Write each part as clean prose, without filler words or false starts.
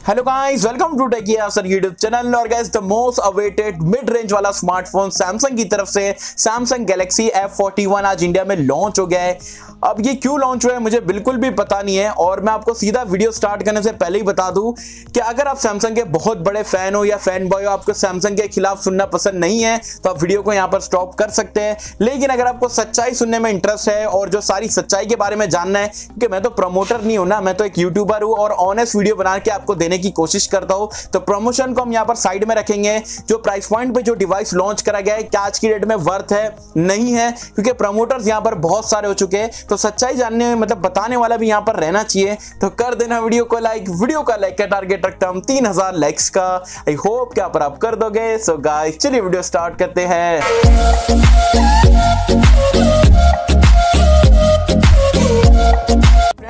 Hello guys, welcome to Techiya sir YouTube channel. और guys the most awaited mid range वाला smartphone Samsung की तरफ से Samsung Galaxy F41 आज India में लॉन्च हो गया है। अब ये क्यों लॉन्च हुआ है मुझे बिल्कुल भी पता नहीं है, और मैं आपको सीधा वीडियो स्टार्ट करने से पहले ही बता दूं कि अगर आप सैमसंग के बहुत बड़े फैन हो या फैन बॉय हो, आपको सैमसंग के खिलाफ सुनना पसंद नहीं है तो आप वीडियो को यहाँ पर स्टॉप कर सकते हैं। लेकिन अगर आपको सच्चाई सुनने में इंटरेस्ट है और जो सारी सच्चाई के बारे में जानना है, क्योंकि मैं तो प्रमोटर नहीं हूं ना, मैं तो एक यूट्यूबर हूं और ऑनेस्ट वीडियो बना के आपको देने की कोशिश करता हूं, तो प्रमोशन को हम यहाँ पर साइड में रखेंगे। जो प्राइस पॉइंट पे जो डिवाइस लॉन्च करा गया है, क्या आज की डेट में वर्थ है नहीं है, क्योंकि प्रमोटर्स यहाँ पर बहुत सारे हो चुके हैं, तो सच्चाई जानने मतलब बताने वाला भी यहाँ पर रहना चाहिए। तो कर देना वीडियो को लाइक। वीडियो का लाइक का टारगेट रखता हूं 3000 लाइक्स का। आई होप कि आप कर दोगे। सो गाइस चलिए वीडियो स्टार्ट करते हैं।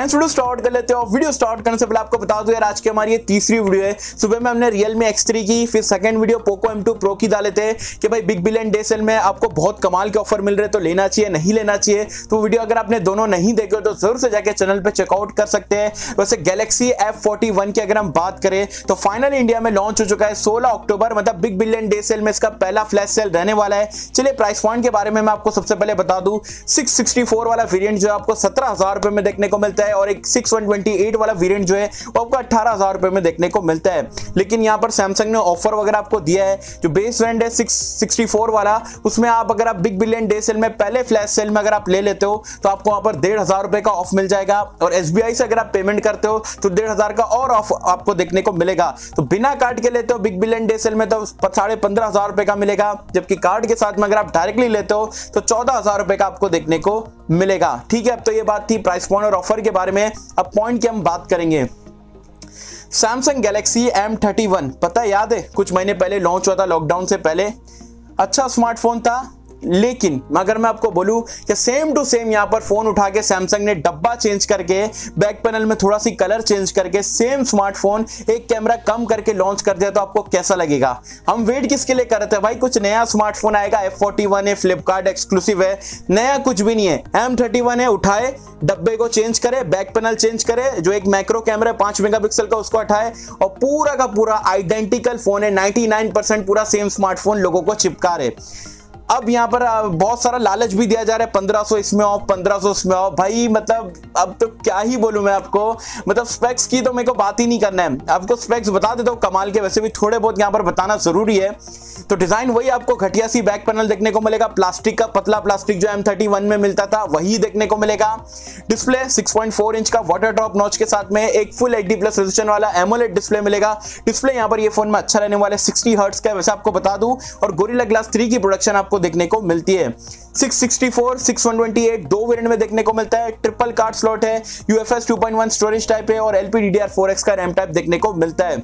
वीडियो स्टार्ट कर लेते हो। वीडियो स्टार्ट करने से पहले आपको बता दूं यार, आज की हमारी ये तीसरी वीडियो है। सुबह में हमने Realme X3 की, फिर second video Poco M2 Pro की डाले थे कि भाई बिग बिलियन डे सेल में आपको बहुत कमाल के ऑफर मिल रहे, तो लेना चाहिए नहीं लेना चाहिए। तो वीडियो अगर आपने दोनों नहीं देखे हो तो जरूर से जाके चैनल पे चेकआउट कर सकते हैं। वैसे गैलेक्सी F41 की अगर हम बात करें तो फाइनली इंडिया में लॉन्च हो चुका है 16 अक्टूबर, मतलब बिग बिलियन डे सेल में इसका पहला फ्लैश सेल रहने वाला है। चलिए प्राइस पॉइंट के बारे में मैं आपको सबसे पहले बता दूं। 664 वाला वेरिएंट जो आपको 17,000 रुपए में देखने को मिलता है, और एक 6128 वाला वेरिएंट जो है वो आपको 18,000 रुपए में देखने को मिलता है। लेकिन यहां पर सैमसंग ने ऑफर वगैरह आपको दिया है। जो बेस वेरिएंट है 664 वाला, उसमें आप अगर आप बिग बिलियन डे सेल में पहले फ्लैश सेल में अगर आप ले लेते हो तो आपको वहां पर 1,500 रुपए का ऑफ मिल जाएगा, और SBI से अगर आप पेमेंट करते हो तो 1,500 का और ऑफ आपको देखने को मिलेगा। तो बिना कार्ड के लेते हो बिग बिलियन डे सेल में तो 15,500 रुपए का मिलेगा, जबकि कार्ड के साथ में अगर आप डायरेक्टली लेते हो तो 14,000 रुपए का आपको देखने को मिलेगा। ठीक है, अब तो ये बात थी प्राइस पॉइंट और ऑफर के बारे में। अब पॉइंट की हम बात करेंगे। सैमसंग गैलेक्सी M31 पता है, याद है कुछ महीने पहले लॉन्च हुआ था, लॉकडाउन से पहले। अच्छा स्मार्टफोन था, लेकिन अगर मैं आपको बोलूं कि सेम टू सेम यहां पर फोन उठा के सैमसंग ने डब्बा चेंज करके बैक पैनल में थोड़ा सी कलर चेंज करके सेम स्मार्टफोन एक कैमरा कम करके लॉन्च कर दिया, तो आपको कैसा लगेगा? हम वेट किसके लिए कर रहे थे भाई? कुछ नया स्मार्टफोन आएगा, F41 है, फ्लिपकार्ट एक्सक्लूसिव है, नया कुछ भी नहीं है। M31 है, उठाए डब्बे को चेंज करे, बैक पैनल चेंज करे, जो एक मैक्रो कैमरा 5 मेगापिक्सल का उसको हटाए, और पूरा का पूरा आइडेंटिकल फोन है। 99% पूरा सेम स्मार्टफोन लोगों को चिपका रहे। अब यहाँ पर बहुत सारा लालच भी दिया जा रहा है, 1500 इसमें ऑफ, 1500 इसमें ऑफ। भाई मतलब अब तो क्या ही बोलूं मैं आपको, मतलब स्पेक्स की तो मेरे को बात ही नहीं करना है। आपको स्पेक्स बता देता हूँ कमाल के, वैसे भी थोड़े बहुत यहाँ पर बताना जरूरी है। तो डिजाइन वही आपको घटिया सी बैक पैनल देखने को मिलेगा, प्लास्टिक का पतला प्लास्टिक जो M31 में मिलता था वही देखने को मिलेगा। डिस्प्ले 6.4 इंच का वाटर ड्रॉप नॉच के साथ में एक फुल HD+ रेजोल्यूशन वाला एमोलेड डिस्प्ले मिलेगा। डिस्प्ले यहाँ पर ये फोन में अच्छा रहने वाला 60 हर्ट्ज का, वैसे आपको बता दूं, और गोरिल्ला ग्लास 3 की प्रोडक्शन आपको देखने को मिलती है। 664, 6128 दो वेरिएंट में देखने को मिलता है। ट्रिपल कार्ड स्लॉट है, UFS 2.1 स्टोरेज टाइप है, और LPDDR4X का रैम टाइप देखने को मिलता है।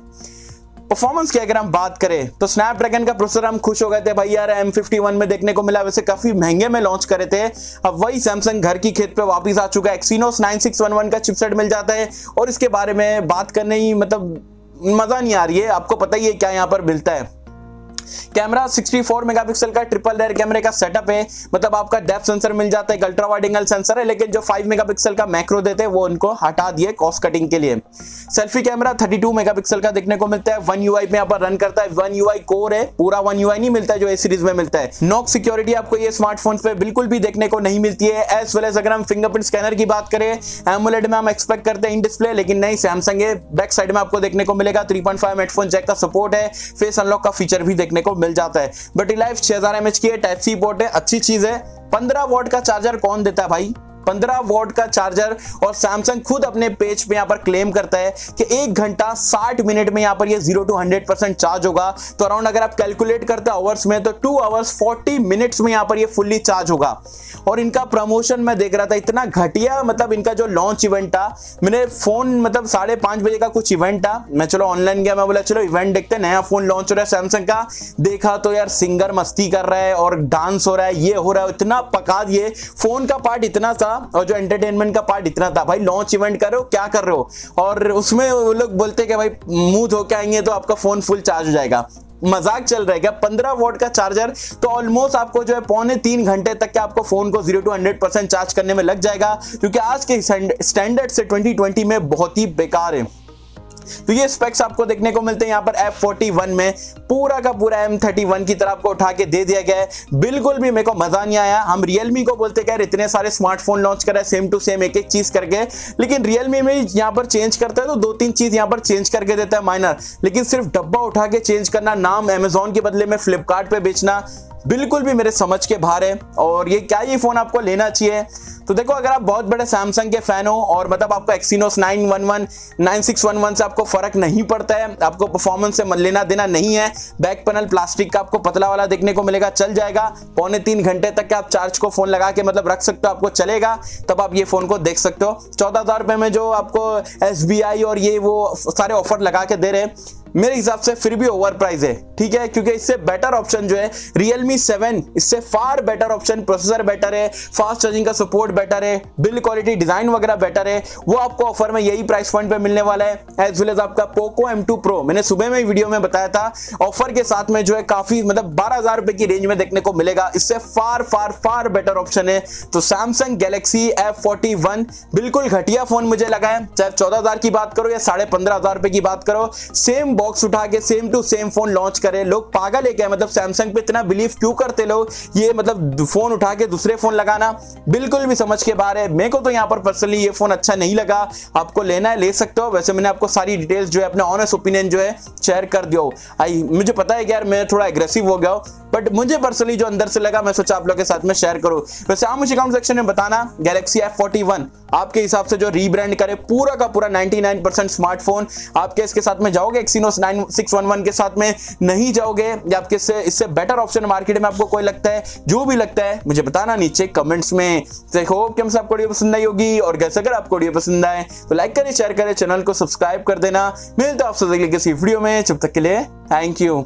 परफॉर्मेंस की अगर हम बात करें तो स्नैपड्रैगन का प्रोसेसर हम खुश हो गए थे भाई यार, M51 में देखने को मिला, वैसे काफी महंगे में लॉन्च करे थे। अब वही सैमसंग घर की खेत पे वापस आ चुका है। एक्सिनोस 9611 का चिपसेट मिल जाता है, और इसके बारे में बात करने ही मतलब मजा नहीं आ रही है। आपको पता ही है क्या यहाँ पर मिलता है। कैमरा 64 मेगापिक्सल का ट्रिपल रेयर कैमरे का सेटअप है, मतलब आपका डेप्थ सेंसर मिल जाता है, अल्ट्रा वाइड एंगल सेंसर है, लेकिन जो 5 मेगापिक्सल का मैक्रो देते हैं वो उनको हटा दिए कॉस्ट कटिंग के लिए। सेल्फी कैमरा 32 मेगापिक्सल का देखने को मिलता है। One UI में यहाँ पर रन करता है। One UI कोर है, पूरा One UI नहीं मिलता है जो A सीरीज में मिलता है। नॉक सिक्योरिटी आपको ये स्मार्टफोन पे बिल्कुल भी देखने को नहीं मिलती है। एज वेल एज अगर हम फिंगरप्रिंट स्कैनर की बात करें, एमोलेड में हम एक्सपेक्ट करते हैं इन डिस्प्ले, लेकिन नहीं, सैमसंग है। बैक साइड में आपको देखने को मिलेगा 3.5 हेडफोन जैक का सपोर्ट है। फेस अनलॉक का फीचर भी देखने को मिल जाता है। बैटरी लाइफ 6000 mAh की है, टाइप सी पोर्ट है, अच्छी चीज है। 15 वॉट का चार्जर कौन देता है भाई? 15 वॉट का चार्जर, और सैमसंग खुद अपने पेज पे यहाँ पर क्लेम करता है कि 1 घंटा 60 मिनट में यहाँ पर ये 0 to 100% चार्ज होगा। तो अराउंड अगर आप कैलकुलेट करते आवर्स में तो 2 hours 40 मिनट्स में यहाँ पर ये फुल्ली चार्ज होगा। और इनका प्रमोशन मैं देख रहा था, इतना घटिया, मतलब इनका जो लॉन्च इवेंट था, मैंने फोन मतलब 5:30 बजे का कुछ इवेंट था, मैं चलो ऑनलाइन गया, मैं बोला चलो इवेंट देखते, नया फोन लॉन्च हो रहा है सैमसंग का। देखा तो यार सिंगर मस्ती कर रहा है और डांस हो रहा है, ये हो रहा है, इतना पका दिए। फोन का पार्ट इतना था और जो एंटरटेनमेंट का पार्ट इतना था। भाई लॉन्च इवेंट कर रहे हो, क्या कर रहे हो? और उसमें वो लोग बोलते कि भाई मुंह धो के आएंगे तो आपका फोन फुल चार्ज हो जाएगा। मजाक चल रहा है क्या? 15 वॉट का चार्जर तो ऑलमोस्ट आपको जो है 2.25 घंटे तक के आपको फोन को 0 to 100% चार्ज करने में लग जाएगा, क्योंकि आज के स्टैंडर्ड से 2020 में बहुत ही बेकार है। तो ये स्पेक्स आपको देखने को मिलते हैं यहाँ पर F41 में, पूरा का पूरा M31 की तरह आपको उठा के दे दिया गया है। बिल्कुल भी मेरे को मजा नहीं आया। हम रियलमी को बोलते हैं यार इतने सारे स्मार्टफोन लॉन्च करा है सेम टू सेम एक एक चीज करके, लेकिन रियलमी में यहाँ पर चेंज करता है तो 2-3 चीज यहाँ पर चेंज करके देता है माइनर, लेकिन सिर्फ डब्बा उठा के चेंज करना, नाम अमेजोन के बदले में फ्लिपकार्ट पे बेचना, बिल्कुल भी मेरे समझ के बाहर है। और ये क्या ये फोन आपको लेना चाहिए? तो देखो, अगर आप बहुत बड़े सैमसंग के फैन हो और मतलब आपको एक्सिनोस 911 9611 से आपको फर्क नहीं पड़ता है, आपको परफॉर्मेंस से लेना देना नहीं है, बैक पैनल प्लास्टिक का आपको पतला वाला देखने को मिलेगा, चल जाएगा, 2.25 घंटे तक आप चार्ज को फोन लगा के मतलब रख सकते हो, आपको चलेगा, तब आप ये फोन को देख सकते हो। 14,000 रुपए में जो आपको SBI और ये वो सारे ऑफर लगा के दे रहे हैं, मेरे हिसाब से फिर भी ओवर प्राइस है, ठीक है, क्योंकि इससे बेटर ऑप्शन जो है Realme 7, इससे far better option, processor better है, फास्ट चार्जिंग का सपोर्ट बेटर है, बिल्ड क्वालिटी डिजाइन वगैरह बेटर है, वो आपको ऑफर में यही प्राइस पॉइंट पे मिलने वाला है। एज वेल एज आपका Poco M2 Pro, मैंने सुबह में वीडियो में बताया था, ऑफर के साथ में जो है काफी मतलब 12,000 रुपए की रेंज में देखने को मिलेगा, इससे फार फार फार बेटर ऑप्शन है। तो सैमसंग गैलेक्सी F41 बिल्कुल घटिया फोन मुझे लगा है, चाहे 14,000 की बात करो या 15,500 रुपए की बात करो, सेम बॉक्स उठा के same to same phone launch करे। लोग पागल है क्या? मतलब सैमसंग पे इतना बिलीव क्यों करते लोग? ये मतलब फोन उठा के दूसरे फोन लगाना बिल्कुल भी समझ के बाहर है। मेरे को तो यहाँ पर पर्सनली ये फोन अच्छा नहीं लगा। आपको लेना है ले सकते हो, वैसे मैंने आपको सारी डिटेल्स जो है अपने ऑनेस्ट ओपिनियन जो है शेयर कर दिया। आई मुझे पता है कि यार मैं थोड़ा एग्रेसिव हो गया हूं, बट मुझे पर्सनली जो अंदर से लगा मैं सोचा आप लोग के साथ में शेयर करूं। वैसे आप मुझे कमेंट सेक्शन में बताना गैलेक्सी F41 आपके हिसाब से जो रीब्रांड करे पूरा का पूरा 99% स्मार्टफोन, आपके इसके साथ में जाओगे एक्सिनोस 9611 के साथ में, नहीं जाओगे, या आपके इससे बेटर ऑप्शन मार्केट में आपको कोई लगता है? जो भी लगता है मुझे बताना नीचे कमेंट्स में। देखो कि हमसे आपको वीडियो पसंद आई होगी, और कैसे अगर आपको वीडियो पसंद आए तो लाइक करें, शेयर करें, चैनल को सब्सक्राइब कर देना। मिलते हैं आपसे अगली किसी वीडियो में, जब तक के लिए थैंक यू।